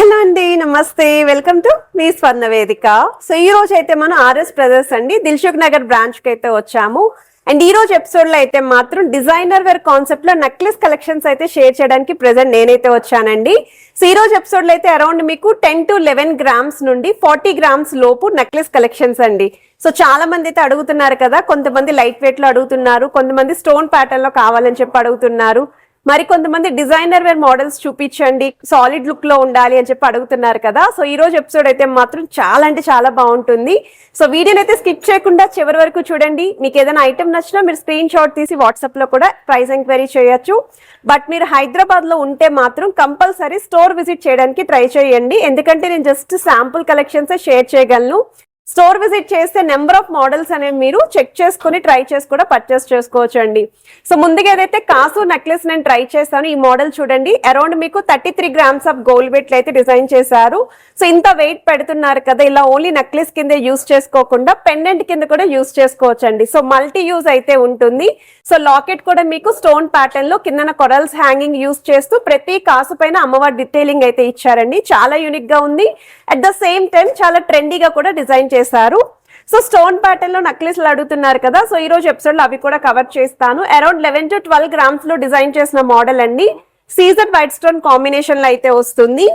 Hello అండి, నమస్తే. Welcome to me స్వర్ణ వేదిక. సో ఈ రోజు అయితే మనం ఆర్ఎస్ బ్రదర్స్ అండి దిల్సుఖ్ నగర్ బ్రాంచ్ కి అయితే వచ్చాము. అండ్ ఈ రోజు ఎపిసోడ్ లో అయితే మాత్రం డిజైనర్ వేర్ కాన్సెప్ట్ లో నెక్లెస్ కలెక్షన్స్ అయితే షేర్ చేయడానికి ప్రెసెంట్ నేనైతే వచ్చానండి. సో ఈ రోజు ఎపిసోడ్ లో అయితే అరౌండ్ మీకు 10 to 11 గ్రామ్స్ నుండి 40 గ్రామ్స్ లోపు నెక్లెస్ కలెక్షన్స్ అండి. సో చాలా మంది అయితే అడుగుతున్నారు కదా, కొంతమంది లైట్ వెయిట్ లో అడుగుతున్నారు, కొంతమంది స్టోన్ ప్యాటర్న్ లో కావాలని చెప్పి అడుగుతున్నారు, మరి కొంతమంది డిజైనర్ వేర్ మోడల్స్ చూపించండి, సాలిడ్ లుక్ లో ఉండాలి అని చెప్పి అడుగుతున్నారు కదా. సో ఈ రోజు ఎపిసోడ్ అయితే మాత్రం చాలా అంటే చాలా బాగుంటుంది. సో వీడియోని అయితే స్కిప్ చేయకుండా చివరి వరకు చూడండి. మీకు ఏదైనా ఐటమ్ నచ్చినా మీరు స్క్రీన్ షాట్ తీసి వాట్సాప్ లో కూడా ప్రైస్ ఎంక్వైరీ చేయొచ్చు. బట్ మీరు హైదరాబాద్ లో ఉంటే మాత్రం కంపల్సరీ స్టోర్ విజిట్ చేయడానికి ట్రై చేయండి, ఎందుకంటే నేను జస్ట్ శాంపుల్ కలెక్షన్స్ షేర్ చేయగలను. స్టోర్ విజిట్ చేస్తే నెంబర్ ఆఫ్ మోడల్స్ అనేవి మీరు చెక్ చేసుకుని ట్రై చేసి కూడా పర్చేస్ చేసుకోవచ్చు అండి. సో ముందుగా ఏదైతే కాసు నెక్లెస్ నేను ట్రై చేస్తాను, ఈ మోడల్ చూడండి. అరౌండ్ మీకు 33 గ్రామ్స్ ఆఫ్ గోల్డ్ వెయిట్ అయితే డిజైన్ చేశారు. సో ఇంత వెయిట్ పెడుతున్నారు కదా, ఇలా ఓన్లీ నెక్లెస్ కింద యూస్ చేసుకోకుండా పెండెంట్ కింద కూడా యూస్ చేసుకోవచ్చు అండి. సో మల్టీ యూజ్ అయితే ఉంటుంది. సో లాకెట్ కూడా మీకు స్టోన్ ప్యాటర్న్ లో కింద కొరల్స్ హ్యాంగింగ్ యూస్ చేస్తూ ప్రతి కాసు పైన అమ్మవారి డీటెయిలింగ్ అయితే ఇచ్చారండి. చాలా యూనిక్ గా ఉంది. అట్ ద సేమ్ టైం చాలా ట్రెండీగా కూడా డిజైన్ చేశారు. సో స్టోన్ ప్యాటర్న్ లో నెక్లెస్ అడుగుతున్నారు కదా, సో ఈ రోజు ఎపిసోడ్ లో అవి కూడా కవర్ చేస్తాను. అరౌండ్ 11 to 12 గ్రామ్స్ లో డిజైన్ చేసిన మోడల్ అండి. సీజర్ వైట్ స్టోన్ కాంబినేషన్ లో అయితే వస్తుంది.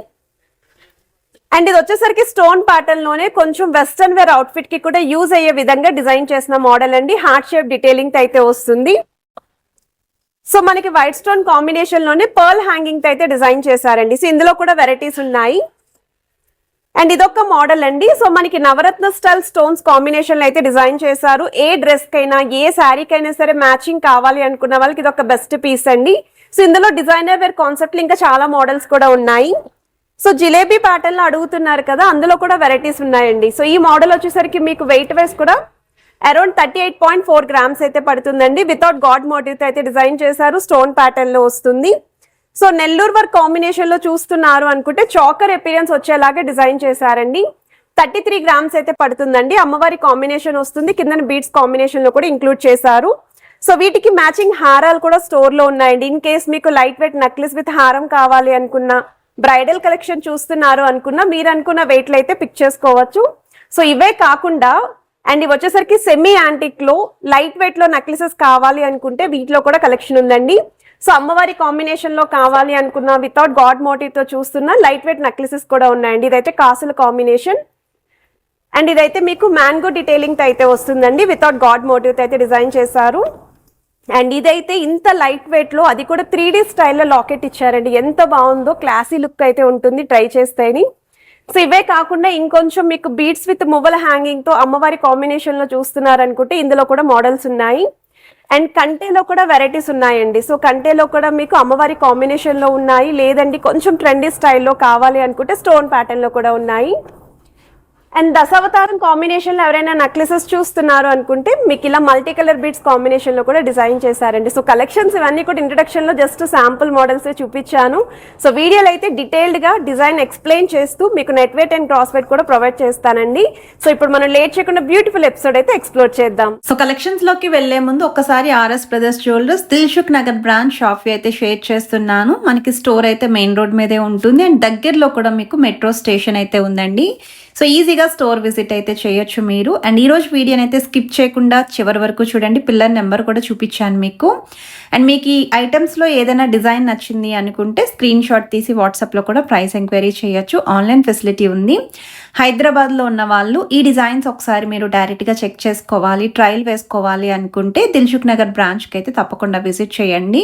అండ్ ఇది వచ్చేసరికి స్టోన్ ప్యాటర్న్ లోనే కొంచెం వెస్టర్న్ వేర్ అవుట్ఫిట్ కి కూడా యూజ్ అయ్యే విధంగా డిజైన్ చేసిన మోడల్ అండి. హార్ట్ షేప్ డీటెయిలింగ్ అయితే వస్తుంది. సో మనకి వైట్ స్టోన్ కాంబినేషన్ లోనే పర్ల్ హ్యాంగింగ్ అయితే డిజైన్ చేశారండి. సో ఇందులో కూడా వెరైటీస్ ఉన్నాయి. అండ్ ఇదొక మోడల్ అండి. సో మనకి నవరత్న స్టైల్ స్టోన్స్ కాంబినేషన్ లో అయితే డిజైన్ చేశారు. ఏ డ్రెస్ కైనా ఏ శారీకైనా సరే మ్యాచింగ్ కావాలి అనుకున్న వాళ్ళకి ఇదొక బెస్ట్ పీస్ అండి. సో ఇందులో డిజైనర్ వేర్ కాన్సెప్ట్ ఇంకా చాలా మోడల్స్ కూడా ఉన్నాయి. సో జిలేబీ ప్యాటర్న్ లో అడుగుతున్నారు కదా, అందులో కూడా వెరైటీస్ ఉన్నాయండి. సో ఈ మోడల్ వచ్చేసరికి మీకు వెయిట్ వైస్ కూడా అరౌండ్ 38.4 గ్రామ్స్ అయితే పడుతుందండి. వితౌట్ గాడ్ మోటివ్ అయితే డిజైన్ చేశారు. స్టోన్ ప్యాటర్న్ లో వస్తుంది. సో నెల్లూరు వర్క్ కాంబినేషన్ లో చూస్తున్నారు అనుకుంటే చాకర్ అపీరియన్స్ వచ్చేలాగా డిజైన్ చేశారండి. 33 గ్రామ్స్ అయితే పడుతుందండి. అమ్మవారి కాంబినేషన్ వస్తుంది, కింద బీడ్స్ కాంబినేషన్ లో కూడా ఇంక్లూడ్ చేశారు. సో వీటికి మ్యాచింగ్ హారాలు కూడా స్టోర్ లో ఉన్నాయండి. ఇన్ కేస్ మీకు లైట్ వెయిట్ నెక్లెస్ విత్ హారం కావాలి అనుకున్నా, బ్రైడల్ కలెక్షన్ చూస్తున్నారు అనుకున్నా, మీరు అనుకున్న వెయిట్ లో అయితే పిక్ చేసుకోవచ్చు. సో ఇవే కాకుండా అండ్ ఇవి వచ్చేసరికి సెమీ యాంటిక్ లో లైట్ వెయిట్ లో నెక్లెసెస్ కావాలి అనుకుంటే వీటిలో కూడా కలెక్షన్ ఉందండి. సో అమ్మవారి కాంబినేషన్ లో కావాలి అనుకున్న, వితౌట్ గాడ్ మోటివ్ తో చూస్తున్న లైట్ వెయిట్ నెక్లెసెస్ కూడా ఉన్నాయండి. ఇదైతే కాసుల కాంబినేషన్. అండ్ ఇదైతే మీకు మ్యాంగో డీటెయిలింగ్ అయితే వస్తుందండి. వితౌట్ గాడ్ మోటివ్ అయితే డిజైన్ చేశారు. అండ్ ఇదైతే ఇంత లైట్ వెయిట్ లో, అది కూడా 3D స్టైల్లో లాకెట్ ఇచ్చారండి. ఎంత బాగుందో, క్లాసీ లుక్ అయితే ఉంటుంది ట్రై చేస్తేని. సో ఇవే కాకుండా ఇంకొంచెం మీకు బీడ్స్ విత్ మువ్వల హ్యాంగింగ్ తో అమ్మవారి కాంబినేషన్ లో చూస్తున్నారు అనుకుంటే ఇందులో కూడా మోడల్స్ ఉన్నాయి. అండ్ కంటేలో కూడా వెరైటీస్ ఉన్నాయండి. సో కంటేలో కూడా మీకు అమ్మవారి కాంబినేషన్ లో ఉన్నాయి, లేదండి కొంచెం ట్రెండీ స్టైల్లో కావాలి అనుకుంటే స్టోన్ ప్యాటర్న్ లో కూడా ఉన్నాయి. అండ్ దశావతారం కాంబినేషన్ లో ఎవరైనా నెక్లెసెస్ చూస్తున్నారు అనుకుంటే మీకు ఇలా మల్టీ కలర్ బీడ్స్ కాంబినేషన్ లో కూడా డిజైన్ చేశారండి. సో కలెక్షన్స్ ఇవన్నీ కూడా ఇంట్రడక్షన్ లో జస్ట్ శాంపుల్ మోడల్స్ చూపించాను. సో వీడియోలో అయితే డీటెయిల్డ్ గా డిజైన్ ఎక్స్ప్లెయిన్ చేస్తూ మీకు net weight and cross wait కూడా ప్రొవైడ్ చేస్తానండి. సో ఇప్పుడు మనం లేట్ చేయకుండా బ్యూటిఫుల్ ఎపిసోడ్ అయితే ఎక్స్ప్లోర్ చేద్దాం. సో కలెక్షన్స్ లోకి వెళ్లే ముందు ఒకసారి RS brothers jewellers Dilsukh Nagar branch shop అయితే షేర్ చేస్తున్నాను. మనకి స్టోర్ అయితే మెయిన్ రోడ్ మీదే ఉంటుంది. అండ్ దగ్గరలో కూడా మీకు మెట్రో స్టేషన్ అయితే ఉందండి. సో ఈజీగా స్టోర్ విజిట్ అయితే చేయొచ్చు మీరు. అండ్ ఈరోజు వీడియోని అయితే స్కిప్ చేయకుండా చివరి వరకు చూడండి. పిల్లర్ నెంబర్ కూడా చూపించాను మీకు. అండ్ మీకు ఈ ఐటమ్స్లో ఏదైనా డిజైన్ నచ్చింది అనుకుంటే స్క్రీన్ షాట్ తీసి వాట్సాప్లో కూడా ప్రైస్ ఎంక్వైరీ చేయొచ్చు. ఆన్లైన్ ఫెసిలిటీ ఉంది. హైదరాబాద్లో ఉన్న వాళ్ళు ఈ డిజైన్స్ ఒకసారి మీరు డైరెక్ట్గా చెక్ చేసుకోవాలి, ట్రయల్ వేసుకోవాలి అనుకుంటే దిల్సుఖ్ నగర్ బ్రాంచ్కి అయితే తప్పకుండా విజిట్ చేయండి.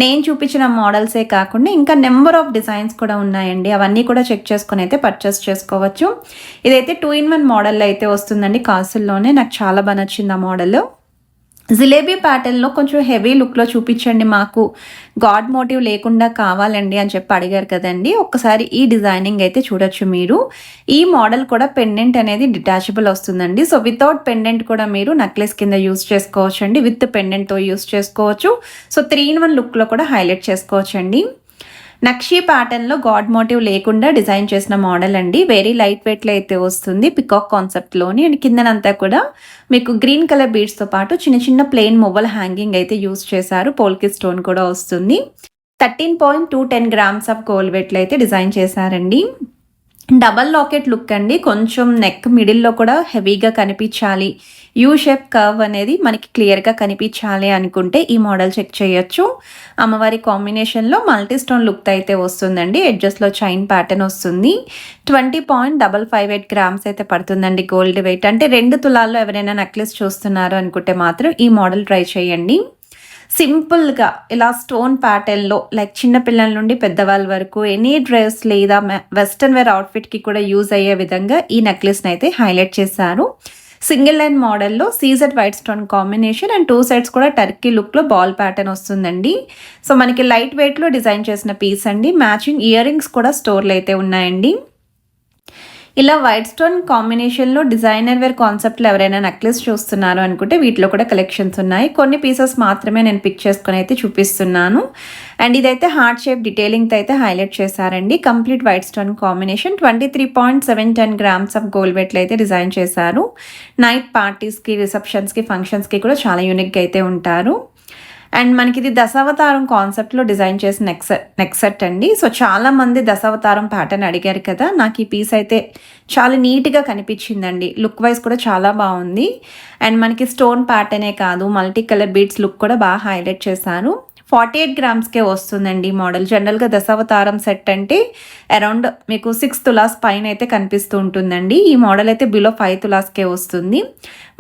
నేను చూపించిన మోడల్సే కాకుండా ఇంకా నెంబర్ ఆఫ్ డిజైన్స్ కూడా ఉన్నాయండి. అవన్నీ కూడా చెక్ చేసుకుని అయితే పర్చేస్ చేసుకోవచ్చు. ఇదైతే 2-in-1 మోడల్లో అయితే వస్తుందండి. కాసుల్లోనే నాకు చాలా బాగా నచ్చింది ఆ మోడల్. జిలేబీ ప్యాటర్న్లో కొంచెం హెవీ లుక్లో చూపించండి, మాకు గాడ్ మోటివ్ లేకుండా కావాలండి అని చెప్పి అడిగారు కదండి. ఒక్కసారి ఈ డిజైనింగ్ అయితే చూడొచ్చు మీరు. ఈ మోడల్ కూడా పెండెంట్ అనేది డిటాచబుల్ వస్తుందండి. సో వితౌట్ పెండెంట్ కూడా మీరు నెక్లెస్ కింద యూస్ చేసుకోవచ్చు అండి, విత్ పెండెంట్తో యూస్ చేసుకోవచ్చు. సో 3-in-1 లుక్లో కూడా హైలైట్ చేసుకోవచ్చు అండి. నక్షీ ప్యాటర్న్లో గాడ్ మోటివ్ లేకుండా డిజైన్ చేసిన మోడల్ అండి. వెరీ లైట్ వెయిట్లో అయితే వస్తుంది, పికాక్ కాన్సెప్ట్లోని. అండ్ కిందనంతా కూడా మీకు గ్రీన్ కలర్ బీడ్స్తో పాటు చిన్న చిన్న ప్లెయిన్ మొబైల్ హ్యాంగింగ్ అయితే యూస్ చేశారు. పోల్కి స్టోన్ కూడా వస్తుంది. 13.210 గ్రామ్స్ ఆఫ్ గోల్డ్ వెయిట్లో అయితే డిజైన్ చేశారండి. డబల్ లాకెట్ లుక్ అండి, కొంచెం నెక్ మిడిల్లో కూడా హెవీగా కనిపించాలి, యూ షేప్ కర్వ్ అనేది మనకి క్లియర్గా కనిపించాలి అనుకుంటే ఈ మోడల్ చెక్ చేయొచ్చు. అమ్మవారి కాంబినేషన్లో మల్టీ స్టోన్ లుక్ అయితే వస్తుందండి. ఎడ్జెస్లో చైన్ ప్యాటర్న్ వస్తుంది. 20.558 గ్రామ్స్ అయితే పడుతుందండి గోల్డ్ వెయిట్. అంటే 2 తులాల్లో ఎవరైనా నెక్లెస్ చూస్తున్నారు అనుకుంటే మాత్రం ఈ మోడల్ ట్రై చేయండి. సింపుల్గా ఇలా స్టోన్ ప్యాటర్న్లో లైక్ చిన్నపిల్లల నుండి పెద్దవాళ్ళ వరకు ఎనీ డ్రెస్ లేదా వెస్ట్రన్ వేర్ అవుట్ఫిట్కి కూడా యూజ్ అయ్యే విధంగా ఈ నెక్లెస్ని అయితే హైలైట్ చేశారు. సింగిల్ లైన్ మోడల్లో CZ white stone combination and 2 sides కూడా టర్కీ లుక్లో బాల్ ప్యాటర్న్ వస్తుందండి. సో మనకి లైట్ వెయిట్లో డిజైన్ చేసిన పీస్ అండి. మ్యాచింగ్ ఇయర్ రింగ్స్ కూడా స్టోర్లో అయితే ఉన్నాయండి. ఇలా వైట్ స్టోన్ కాంబినేషన్లో డిజైనర్ వేర్ కాన్సెప్ట్లో ఎవరైనా నెక్లెస్ చూస్తున్నారు అనుకుంటే వీటిలో కూడా కలెక్షన్స్ ఉన్నాయి. కొన్ని పీసెస్ మాత్రమే నేను పిక్ చేసుకొని అయితే చూపిస్తున్నాను. అండ్ ఇదైతే హార్ట్ షేప్ డీటెయిలింగ్తో అయితే హైలైట్ చేశారండి. Complete white stone combination 23.710 grams of gold వెయిట్లో అయితే డిజైన్ చేశారు. నైట్ పార్టీస్కి, రిసెప్షన్స్కి, ఫంక్షన్స్కి కూడా చాలా యూనిక్గా అయితే ఉంటారు. అండ్ మనకి ఇది దశావతారం కాన్సెప్ట్లో డిజైన్ చేసిన నెక్ సెట్ అండి. సో చాలామంది దశావతారం ప్యాటర్న్ అడిగారు కదా, నాకు ఈ పీస్ అయితే చాలా నీట్గా కనిపించిందండి. లుక్ వైజ్ కూడా చాలా బాగుంది. అండ్ మనకి స్టోన్ ప్యాటర్నే కాదు, మల్టీ కలర్ బీడ్స్ లుక్ కూడా బాగా హైలైట్ చేశారు. 48 గ్రామ్స్కే వస్తుందండి ఈ మోడల్. జనరల్గా దశావతారం సెట్ అంటే అరౌండ్ మీకు 6 తులాస్ పైన అయితే కనిపిస్తూ ఉంటుందండి. ఈ మోడల్ అయితే బిలో 5 తులాస్కే వస్తుంది.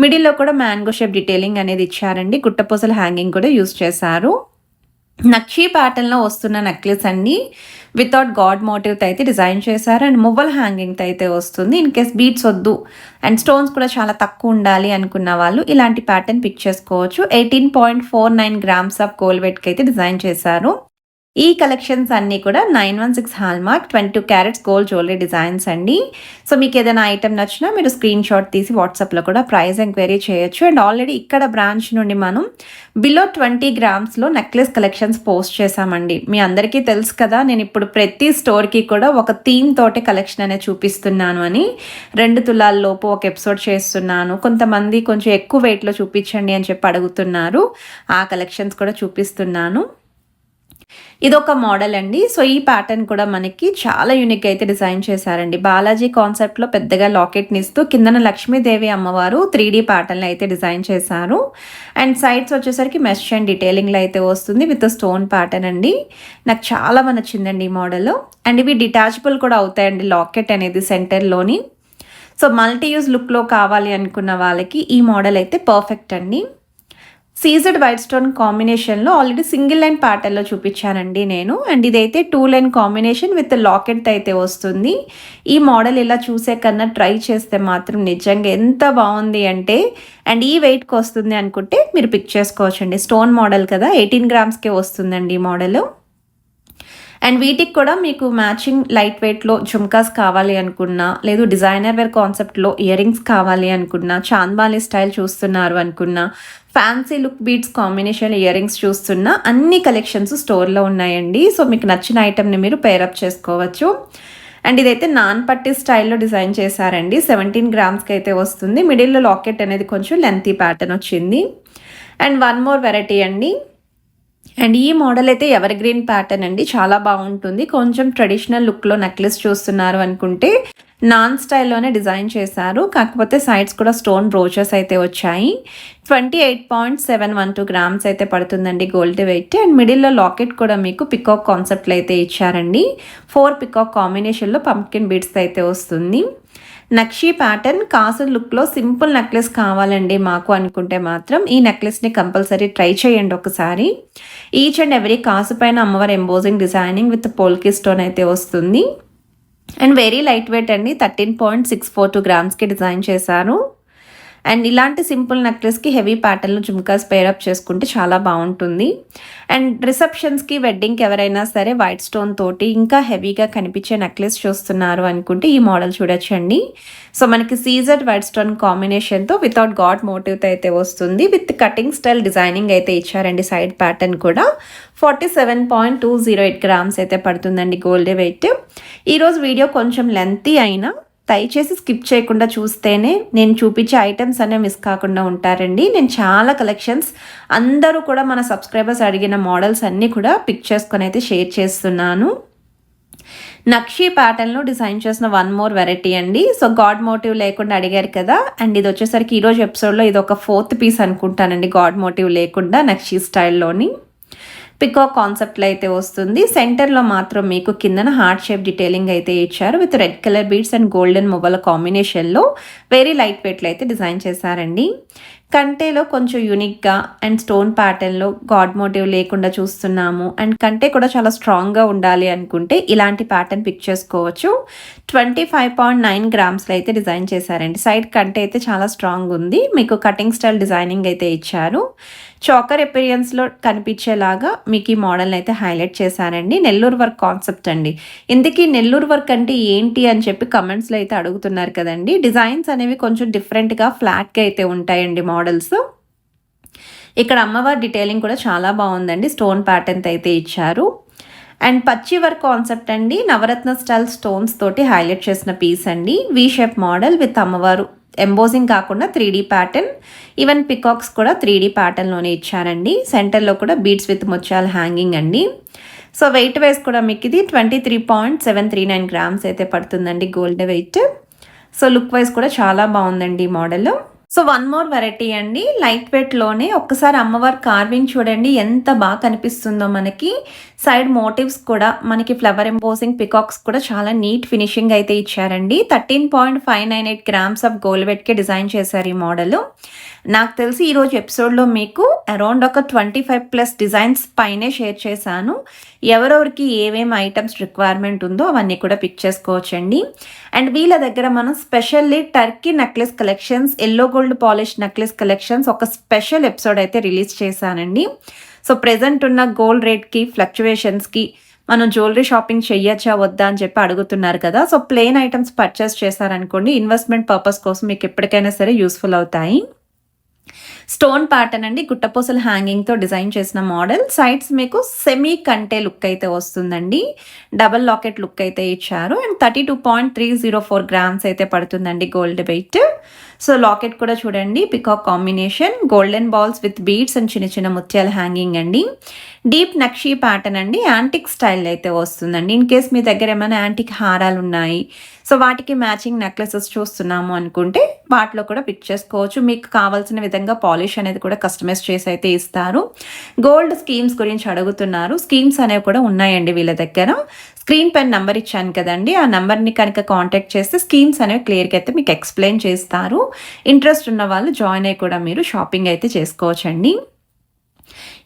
మిడిల్లో కూడా మ్యాంగో షేప్ డీటెయిలింగ్ అనేది ఇచ్చారండి. గుట్టపూసల హ్యాంగింగ్ కూడా యూస్ చేశారు. నక్షీ ప్యాటర్న్లో వస్తున్న నెక్లెస్ అండి. వితౌట్ గాడ్ మోటివ్తో అయితే డిజైన్ చేశారు. అండ్ మువ్వల్ హ్యాంగింగ్తో అయితే వస్తుంది. ఇన్ కేస్ బీడ్స్ వద్దు అండ్ స్టోన్స్ కూడా చాలా తక్కువ ఉండాలి అనుకున్న వాళ్ళు ఇలాంటి ప్యాటర్న్ పిక్ చేసుకోవచ్చు. 18.49 గ్రామ్స్ ఆఫ్ గోల్డ్ వెయిట్కి అయితే డిజైన్ చేశారు. ఈ కలెక్షన్స్ అన్నీ కూడా 916 hallmark 22 carats gold jewellery designs అండి. సో మీకు ఏదైనా ఐటెం నచ్చినా మీరు స్క్రీన్ షాట్ తీసి వాట్సాప్లో కూడా ప్రైస్ ఎంక్వైరీ చేయొచ్చు. అండ్ ఆల్రెడీ ఇక్కడ బ్రాంచ్ నుండి మనం బిలో 20 గ్రామ్స్లో నెక్లెస్ కలెక్షన్స్ పోస్ట్ చేశామండి. మీ అందరికీ తెలుసు కదా, నేను ఇప్పుడు ప్రతి స్టోర్కి కూడా ఒక థీమ్ తోటి కలెక్షన్ అనేది చూపిస్తున్నాను అని. 2 తులాల లోపు ఒక ఎపిసోడ్ చేస్తున్నాను. కొంతమంది కొంచెం ఎక్కువ వెయిట్లో చూపించండి అని చెప్పి అడుగుతున్నారు. ఆ కలెక్షన్స్ కూడా చూపిస్తున్నాను. ఇదొక మోడల్ అండి. సో ఈ ప్యాటర్న్ కూడా మనకి చాలా యూనిక్ అయితే డిజైన్ చేశారండి. బాలాజీ కాన్సెప్ట్లో పెద్దగా లాకెట్ని ఇస్తూ కిందన లక్ష్మీదేవి అమ్మవారు 3D ప్యాటర్న్లో అయితే డిజైన్ చేశారు. అండ్ సైడ్స్ వచ్చేసరికి మెష్ అండ్ డీటెయిలింగ్లో అయితే వస్తుంది విత్ స్టోన్ ప్యాటర్న్ అండి. నాకు చాలా నచ్చిందండి ఈ మోడల్. అండ్ ఇవి డిటాచబుల్ కూడా అవుతాయండి లాకెట్ అనేది సెంటర్లోని. సో మల్టీ యూజ్ లుక్లో కావాలి అనుకున్న వాళ్ళకి ఈ మోడల్ అయితే పర్ఫెక్ట్ అండి. సీజెడ్ వైట్ స్టోన్ కాంబినేషన్లో ఆల్రెడీ సింగిల్ లైన్ ప్యాటర్న్లో చూపించానండి నేను. అండ్ ఇదైతే 2 లైన్ కాంబినేషన్ విత్ లాకెట్ అయితే వస్తుంది. ఈ మోడల్ ఇలా చూసే కన్నా ట్రై చేస్తే మాత్రం నిజంగా ఎంత బాగుంది అంటే, అండ్ ఈ వెయిట్కి వస్తుంది అనుకుంటే మీరు పిక్ చేసుకోవచ్చండి. స్టోన్ మోడల్ కదా, 18 గ్రామ్స్కే వస్తుందండి ఈ మోడల్. అండ్ వీటికి కూడా మీకు మ్యాచింగ్ లైట్ వెయిట్లో జుమ్కాస్ కావాలి అనుకున్నా, లేదు డిజైనర్ వేర్ కాన్సెప్ట్లో ఇయర్ రింగ్స్ కావాలి అనుకున్నా, చాంద్బాలి స్టైల్ చూస్తున్నారు అనుకున్నా, fancy look beads combination ear rings చూస్తున్నా అన్ని కలెక్షన్స్ స్టోర్లో ఉన్నాయండి. సో మీకు నచ్చిన ఐటెంని మీరు పేరప్ చేసుకోవచ్చు. అండ్ ఇదైతే నాన్ పట్టి స్టైల్లో డిజైన్ చేశారండి. 17 గ్రామ్స్కి అయితే వస్తుంది. మిడిల్లో లాకెట్ అనేది కొంచెం లెంతీ ప్యాటర్న్ వచ్చింది. అండ్ వన్ మోర్ వెరైటీ అండి. అండ్ ఈ మోడల్ అయితే ఎవర్ గ్రీన్ ప్యాటర్న్ అండి, చాలా బాగుంటుంది. కొంచెం ట్రెడిషనల్ లుక్లో నెక్లెస్ చూస్తున్నారు అనుకుంటే నాన్ స్టైల్లోనే డిజైన్ చేశారు. కాకపోతే సైడ్స్ కూడా స్టోన్ బ్రోచెస్ అయితే వచ్చాయి. 28.712 గ్రామ్స్ అయితే పడుతుందండి గోల్డ్ వెయిట్. అండ్ మిడిల్లో లాకెట్ కూడా మీకు పికాక్ కాన్సెప్ట్లో అయితే ఇచ్చారండి. 4 పికాక్ కాంబినేషన్లో పంప్కిన్ బీడ్స్ అయితే వస్తుంది. నక్షీ ప్యాటర్న్ కాసు లుక్లో సింపుల్ నెక్లెస్ కావాలండి మాకు అనుకుంటే మాత్రం ఈ నెక్లెస్ని కంపల్సరీ ట్రై చేయండి ఒకసారి. ఈచ్ అండ్ ఎవ్రీ కాసు పైన అమ్మవారి ఎంబోజింగ్ డిజైనింగ్ విత్ పోల్కి స్టోన్ అయితే వస్తుంది. అండ్ వెరీ లైట్ వెయిట్ అండి, 13.642 గ్రామ్స్కి డిజైన్ చేశారు. అండ్ ఇలాంటి సింపుల్ నెక్లెస్కి హెవీ ప్యాటర్న్లో జుమ్కాస్ పేరప్ చేసుకుంటే చాలా బాగుంటుంది. అండ్ రిసెప్షన్స్కి, వెడ్డింగ్కి ఎవరైనా సరే వైట్ స్టోన్ తోటి ఇంకా హెవీగా కనిపించే నెక్లెస్ చూస్తున్నారు అనుకుంటే ఈ మోడల్ చూడొచ్చండి. సో మనకి సీజెడ్ వైట్ స్టోన్ కాంబినేషన్తో వితౌట్ గాడ్ మోటివ్తో అయితే వస్తుంది. విత్ కటింగ్ స్టైల్ డిజైనింగ్ అయితే ఇచ్చారండి. సైడ్ ప్యాటర్న్ కూడా 47.208 గ్రామ్స్ అయితే పడుతుందండి గోల్డ్ వెయిట్. ఈరోజు వీడియో కొంచెం లెంతీ అయినా దయచేసి స్కిప్ చేయకుండా చూస్తేనే నేను చూపించే ఐటమ్స్ అనే మిస్ కాకుండా ఉంటారండి. నేను చాలా కలెక్షన్స్ అందరూ కూడా మన సబ్స్క్రైబర్స్ అడిగిన మోడల్స్ అన్నీ కూడా పిక్ చేసుకొని అయితే షేర్ చేస్తున్నాను. నక్షి ప్యాటర్న్లో డిజైన్ చేసిన వన్ మోర్ వెరైటీ అండి. సో గాడ్ మోటివ్ లేకుండా అడిగారు కదా, అండ్ ఇది వచ్చేసరికి ఈరోజు ఎపిసోడ్లో ఇది ఒక 4th పీస్ అనుకుంటానండి, గాడ్ మోటివ్ లేకుండా నక్షి స్టైల్లోని పికాక్ కాన్సెప్ట్లో అయితే వస్తుంది. సెంటర్లో మాత్రం మీకు కిందన హార్ట్ షేప్ డీటెయిలింగ్ అయితే ఇచ్చారు with red colour beads and golden mobile కాంబినేషన్లో వెరీ లైట్ వెయిట్లో అయితే డిజైన్ చేశారండి. కంటేలో కొంచెం యూనిక్గా అండ్ స్టోన్ ప్యాటర్న్లో గాడ్ మోటివ్ లేకుండా చూస్తున్నాము, అండ్ కంటే కూడా చాలా స్ట్రాంగ్గా ఉండాలి అనుకుంటే ఇలాంటి ప్యాటర్న్ పిక్ చేసుకోవచ్చు. 25.9 గ్రామ్స్లో అయితే డిజైన్ చేశారండి. సైడ్ కంటే అయితే చాలా స్ట్రాంగ్ ఉంది, మీకు కటింగ్ స్టైల్ డిజైనింగ్ అయితే ఇచ్చారు. చాకర్ ఎపీరియన్స్లో కనిపించేలాగా మీకు ఈ మోడల్ని అయితే హైలైట్ చేశారండి. నెల్లూరు వర్క్ కాన్సెప్ట్ అండి. ఇందుకీ నెల్లూరు వర్క్ అంటే ఏంటి అని చెప్పి కమెంట్స్లో అయితే అడుగుతున్నారు కదండి. డిజైన్స్ అనేవి కొంచెం డిఫరెంట్గా ఫ్లాట్గా అయితే ఉంటాయండి మోడల్స్. ఇక్కడ అమ్మవారి డీటెయిలింగ్ కూడా చాలా బాగుందండి, స్టోన్ ప్యాటర్న్ అయితే ఇచ్చారు. అండ్ పచ్చి వర్క్ కాన్సెప్ట్ అండి, నవరత్న స్టైల్ స్టోన్స్ తోటి హైలైట్ చేసిన పీస్ అండి. వీ షేప్ మోడల్ విత్ అమ్మవారు ఎంబోజింగ్ కాకుండా 3D ప్యాటర్న్, ఈవెన్ పికాక్స్ కూడా 3D ప్యాటర్న్లోనే ఇచ్చారండి. సెంటర్లో కూడా బీడ్స్ విత్ ముత్యాల హ్యాంగింగ్ అండి. సో వెయిట్ వైజ్ కూడా మీకు ఇది 23.739 గ్రామ్స్ అయితే పడుతుందండి gold weight. So look wise కూడా చాలా బాగుందండి ఈ model. So one more variety అండి, లైట్ వెయిట్లోనే ఒక్కసారి అమ్మవారి కార్వింగ్ చూడండి ఎంత బాగా కనిపిస్తుందో మనకి. సైడ్ మోటివ్స్ కూడా మనకి ఫ్లవర్ ఎంబోసింగ్ పికాక్స్ కూడా చాలా నీట్ ఫినిషింగ్ అయితే ఇచ్చారండి. 13.598 గ్రామ్స్ ఆఫ్ గోల్డ్ వెయిట్కి డిజైన్ చేశారు ఈ మోడల్. నాకు తెలిసి ఈరోజు ఎపిసోడ్లో మీకు అరౌండ్ ఒక 25+ డిజైన్స్ పైనే షేర్ చేశాను. ఎవరెవరికి ఏమేమి ఐటమ్స్ రిక్వైర్మెంట్ ఉందో అవన్నీ కూడా పిక్ చేసుకోవచ్చండి. అండ్ వీళ్ళ దగ్గర మనం specially Turkey necklace collections, yellow gold polish necklace collections ఒక స్పెషల్ ఎపిసోడ్ అయితే రిలీజ్ చేశానండి. సో ప్రెజెంట్ ఉన్న గోల్డ్ రేట్కి ఫ్లక్చువేషన్స్కి మనం జ్యువెలరీ షాపింగ్ చెయ్యొచ్చా వద్దా అని చెప్పి అడుగుతున్నారు కదా. సో ప్లెయిన్ ఐటమ్స్ పర్చేస్ చేశారనుకోండి, ఇన్వెస్ట్మెంట్ పర్పస్ కోసం మీకు ఎప్పటికైనా సరే యూస్ఫుల్ అవుతాయి. స్టోన్ ప్యాటర్న్ అండి, గుట్టపూసల హ్యాంగింగ్తో డిజైన్ చేసిన మోడల్. సైడ్స్ మీకు సెమీ కంటే లుక్ అయితే వస్తుందండి, డబల్ లాకెట్ లుక్ అయితే ఇచ్చారు. అండ్ 32.304 గ్రామ్స్ అయితే పడుతుందండి గోల్డ్ వెయిట్. సో లాకెట్ కూడా చూడండి peacock combination, golden balls with beads and చిన్న చిన్న ముత్యాల హ్యాంగింగ్ అండి. డీప్ నక్షి ప్యాటర్న్ అండి, యాంటిక్ స్టైల్ అయితే వస్తుందండి. ఇన్ కేస్ మీ దగ్గర ఏమైనా యాంటిక్ హారాలు ఉన్నాయి, సో వాటికి మ్యాచింగ్ నెక్లెసెస్ చూస్తున్నాము అనుకుంటే వాటిలో కూడా పిక్ చేసుకోవచ్చు. మీకు కావాల్సిన విధంగా పాలిష్ అనేది కూడా కస్టమైజ్ చేసి అయితే ఇస్తారు. గోల్డ్ స్కీమ్స్ గురించి అడుగుతున్నారు, స్కీమ్స్ అనేవి కూడా ఉన్నాయండి వీళ్ళ దగ్గర. స్క్రీన్ పైన నెంబర్ ఇచ్చాను కదండి, ఆ నెంబర్ని కనుక కాంటాక్ట్ చేస్తే స్కీమ్స్ అనేవి క్లియర్గా అయితే మీకు ఎక్స్ప్లెయిన్ చేస్తారు. ఇంట్రెస్ట్ ఉన్న వాళ్ళు జాయిన్ అయ్యి కూడా మీరు షాపింగ్ అయితే చేసుకోవచ్చండి.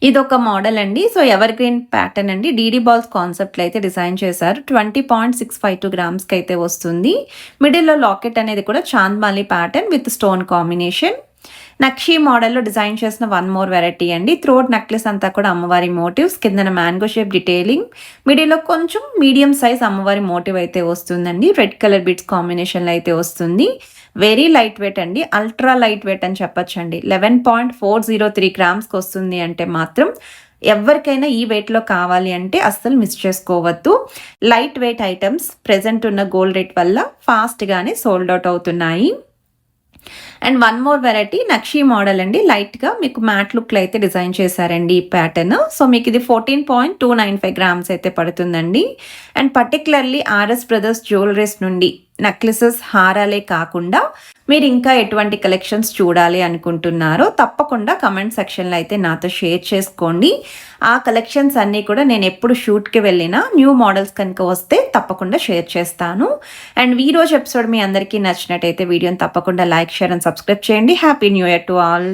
ఇదొక మోడల్ అండి. సో ఎవర్ గ్రీన్ ప్యాటర్న్ అండి, డీడీ బాల్స్ కాన్సెప్ట్లో అయితే డిజైన్ చేశారు. 20.652 గ్రామ్స్కి అయితే వస్తుంది. మిడిల్లో లాకెట్ అనేది కూడా చాంద్మాలి ప్యాటర్న్ విత్ స్టోన్ కాంబినేషన్. నక్షి మోడల్లో డిజైన్ చేసిన వన్ మోర్ వెరైటీ అండి. థ్రోట్ నెక్లెస్ అంతా కూడా అమ్మవారి మోటివ్స్, కిందన మ్యాంగో షేప్ డీటెయిలింగ్, మిడిల్లో కొంచెం మీడియం సైజ్ అమ్మవారి మోటివ్ అయితే వస్తుందండి. రెడ్ కలర్ బిట్స్ కాంబినేషన్లో అయితే వస్తుంది. వెరీ లైట్ వెయిట్ అండి, అల్ట్రా లైట్ వెయిట్ అని చెప్పొచ్చండి. 11.403 గ్రామ్స్కి వస్తుంది అంటే మాత్రం ఎవరికైనా ఈ వెయిట్లో కావాలి అంటే అస్సలు మిస్ చేసుకోవద్దు. లైట్ వెయిట్ ఐటమ్స్ ప్రెజెంట్ ఉన్న గోల్డ్ రేట్ వల్ల ఫాస్ట్గానే సోల్డ్ అవుట్ అవుతున్నాయి. And one more variety nakshi model అండి, లైట్గా మీకు మ్యాట్ లుక్లో అయితే డిజైన్ చేశారండి ఈ ప్యాటర్న్. సో మీకు ఇది 14.295 గ్రామ్స్ అయితే పడుతుందండి. And particularly RS brothers jewelleries నుండి నెక్లెసెస్, హారాలే కాకుండా మీరు ఇంకా ఎటువంటి కలెక్షన్స్ చూడాలి అనుకుంటున్నారో తప్పకుండా కమెంట్ సెక్షన్లో అయితే నాతో షేర్ చేసుకోండి. ఆ కలెక్షన్స్ అన్నీ కూడా నేను ఎప్పుడు షూట్కి వెళ్ళినా న్యూ మోడల్స్ కనుక వస్తే తప్పకుండా షేర్ చేస్తాను. అండ్ ఈ రోజు ఎపిసోడ్ మీ అందరికీ నచ్చినట్టయితే వీడియోని తప్పకుండా లైక్, షేర్ అండ్ సబ్స్క్రైబ్ చేయండి. Happy new year to all.